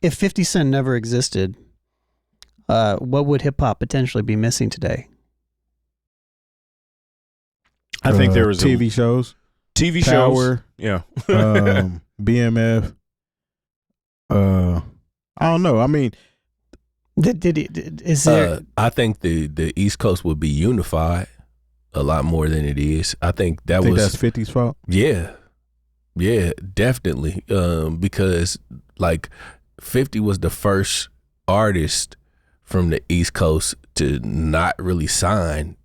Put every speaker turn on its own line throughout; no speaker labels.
if 50 Cent never existed, what would hip hop potentially be missing today?
I think there was
TV shows.
TV
Power,
shows. Yeah.
BMF. I don't know. I mean,
Is there?
I think the East Coast would be unified a lot more than it is. I think that's
50's fault.
Yeah, definitely. Because like 50 was the first artist from the East Coast to not really sign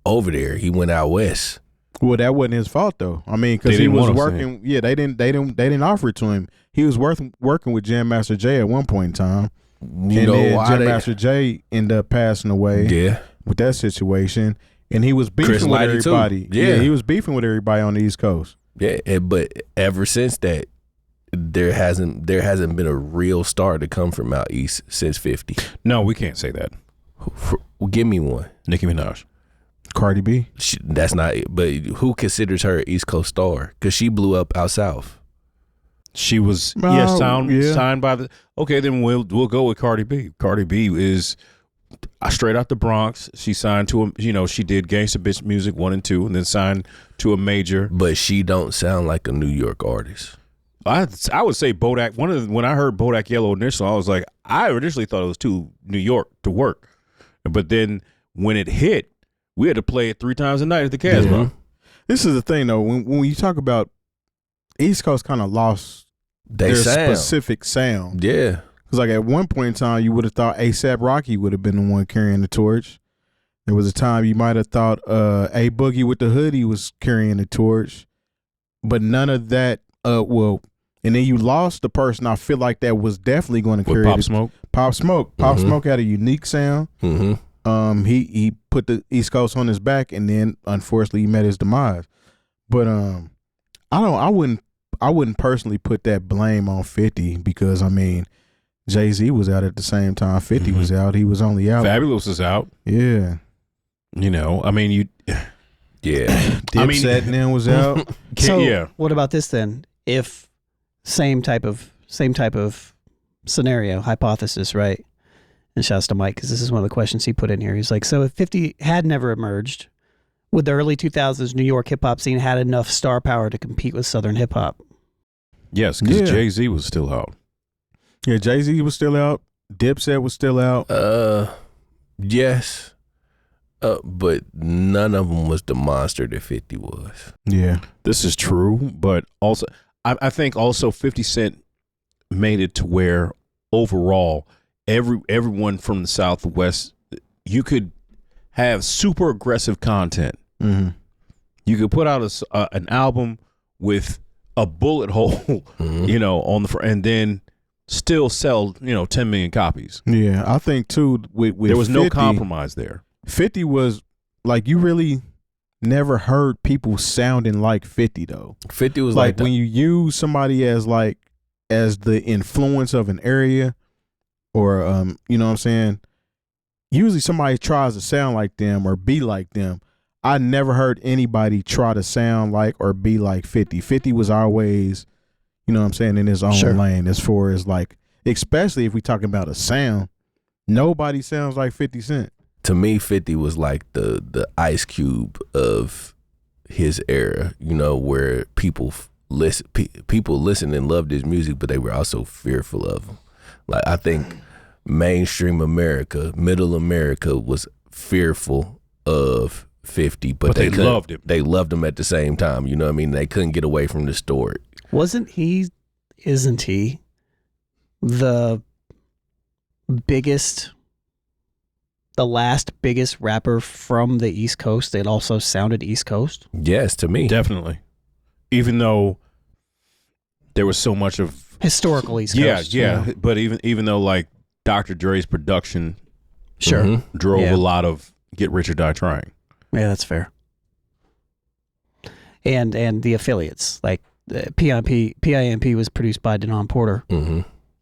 over there. He went out west.
Well, that wasn't his fault though. I mean, because he was working. Yeah, they didn't offer it to him. He was working with Jam Master Jay at one point in time.
You know why?
Jam Master Jay ended up passing away.
Yeah,
with that situation, and he was beefing with everybody.
Yeah,
he was beefing with everybody on the East Coast.
Yeah, but ever since that, there hasn't been a real star to come from out east since 50.
No, we can't say that.
Give me one.
Nicki Minaj.
Cardi B.
That's not it. But who considers her an East Coast star? Because she blew up out south.
She was signed by the. Okay, then we'll go with Cardi B. Cardi B is straight out the Bronx. She signed to a, she did Gangsta Bitch Music 1 and 2, and then signed to a major.
But she don't sound like a New York artist.
I would say Bodak. When I heard Bodak Yellow initially, I was like, I initially thought it was too New York to work, but then when it hit, we had to play it 3 times a night at the Casbah.
Yeah. This is the thing though. When you talk about East Coast, kind of lost their specific sound.
Yeah,
because like at one point in time, you would have thought A$AP Rocky would have been the one carrying the torch. There was a time you might have thought A Boogie with the Hoodie was carrying the torch, but none of that. And then you lost the person I feel like that was definitely going to carry
Pop Smoke.
Pop Smoke. Pop Smoke had a unique sound.
Mm-hmm.
He put the East Coast on his back, and then unfortunately he met his demise. But I wouldn't personally put that blame on 50 because I mean Jay-Z was out at the same time 50 was out. He was only out.
Fabulous is out.
Yeah.
I mean
Yeah.
Dipset and then was out.
So what about this then? If same type of scenario, hypothesis, right? And shouts to Mike because this is one of the questions he put in here. He's like, so if 50 had never emerged, would the early 2000s New York hip hop scene had enough star power to compete with Southern hip hop?
Yes, because Jay-Z was still out.
Yeah, Jay-Z was still out. Dipset was still out.
Yes. But none of them was the monster that 50 was.
Yeah.
This is true, but also I think also 50 Cent made it to where overall everyone from the Southwest, you could have super aggressive content.
Mm-hmm.
You could put out an album with a bullet hole, on the front, and then still sell 10 million copies.
Yeah, I think too with
there was
50,
no compromise there.
50 was like you really never heard people sounding like 50 though.
50 was
like when you use somebody as the influence of an area or you know what I'm saying? Usually somebody tries to sound like them or be like them. I never heard anybody try to sound like or be like 50. 50 was always, you know what I'm saying, in his own lane as far as like, especially if we talking about a sound, nobody sounds like 50 Cent.
To me, 50 was like the Ice Cube of his era, where people listen and loved his music, but they were also fearful of him. Like I think mainstream America, middle America was fearful of 50, but they
loved him.
They loved him at the same time. You know what I mean? They couldn't get away from the story.
Isn't he the last biggest rapper from the East Coast that also sounded East Coast?
Yes, to me.
Definitely. Even though there was so much of
historical East Coast.
Yeah. But even though like Dr. Dre's production drove a lot of Get Rich or Die Trying.
Yeah, that's fair. And the affiliates, like PIMP was produced by Denon Porter,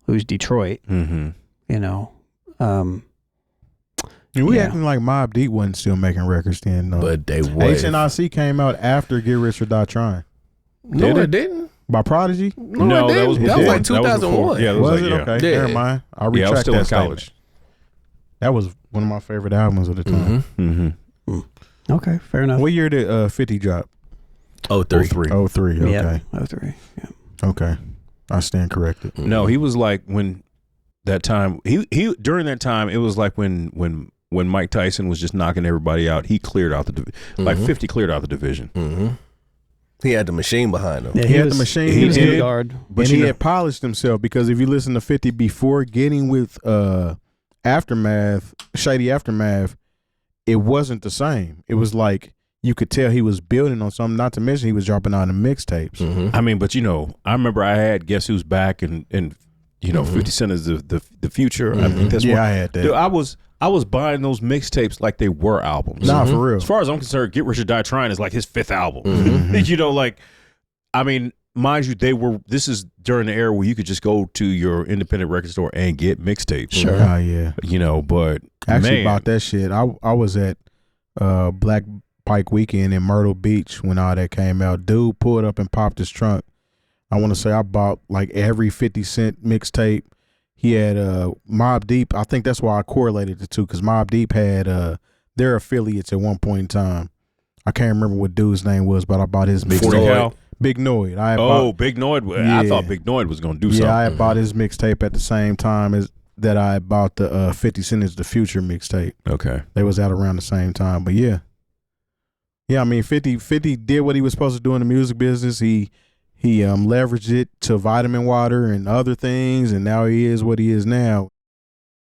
who's Detroit.
Mm-hmm.
We acting like Mobb Deep wasn't still making records then, though.
But they were.
HNIC came out after Get Rich or Die Trying.
No, they didn't.
By Prodigy?
No, that was before.
That was like
That was before.
2001.
Yeah, that
Was
like,
it?
yeah.
Okay,
Yeah.
never mind. I
Yeah, I was
retract
still
that
in
statement.
college.
That was one of my favorite albums of the time.
Mm-hmm.
Okay, fair enough.
What year did 50 drop?
03.
03.
03. Okay.
Yeah, 03. Yeah.
Okay. I stand corrected.
No, he was like when that time. He during that time, it was like when Mike Tyson was just knocking everybody out. He cleared out the like 50 cleared out the division.
Mm-hmm. He had the machine behind him.
Yeah,
He had the machine.
He was
did.
good guard.
But
And
you
he
know-
had polished himself, because if you listen to 50 before getting with Aftermath, Shady Aftermath, it wasn't the same. It was like you could tell he was building on something, not to mention he was dropping out the mixtapes.
Mm-hmm.
I mean, but I remember I had Guess Who's Back and 50 Cent is the future. I think that's what
I had that.
dude, I was buying those mixtapes like they were albums.
Nah, for real.
As far as I'm concerned, Get Rich or Die Trying is like his 5th album.
Mm-hmm.
I mean, mind you, this is during the era where you could just go to your independent record store and get mixtapes.
Sure.
Oh, yeah.
But
Actually,
man,
about that shit, I was at Black Pike Weekend in Myrtle Beach when all that came out. Dude pulled up and popped his trunk. I want to say I bought like every 50 Cent mixtape. He had Mobb Deep. I think that's why I correlated the two, because Mobb Deep had their affiliates at one point in time. I can't remember what dude's name was, but I bought his mixtape. Big Noid.
Big Noid. I thought Big Noid was going to do something.
Yeah, I had bought his mixtape at the same time as that I bought the 50 Cent is the Future mixtape.
Okay.
They was out around the same time. But yeah. Yeah, I mean 50 did what he was supposed to do in the music business. He leveraged it to vitamin water and other things, and now he is what he is now.